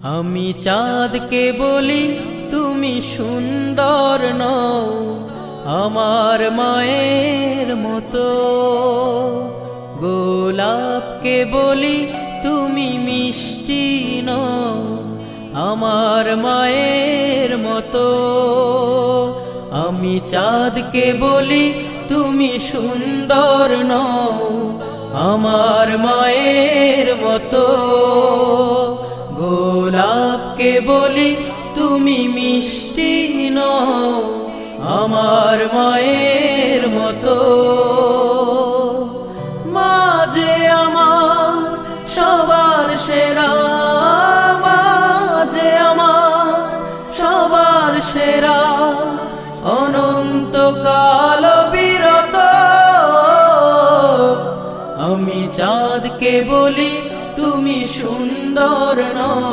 আমি চাঁদকে বলি তুমি সুন্দর নও আমার মায়ের মতো, গোলাপকে বলি তুমি মিষ্টি নও আমার মায়ের মতো। আমি চাঁদকে বলি তুমি সুন্দর নও আমার মায়ের মতো, গোলাপকে বলি তুমি মিষ্টি নও আমার মায়ের মতো। মা যে আমার সবার সেরা, মা যে আমার সবার সেরা, অনন্তকাল বিরত। আমি চাঁদকে বলি তুমি সুন্দর নও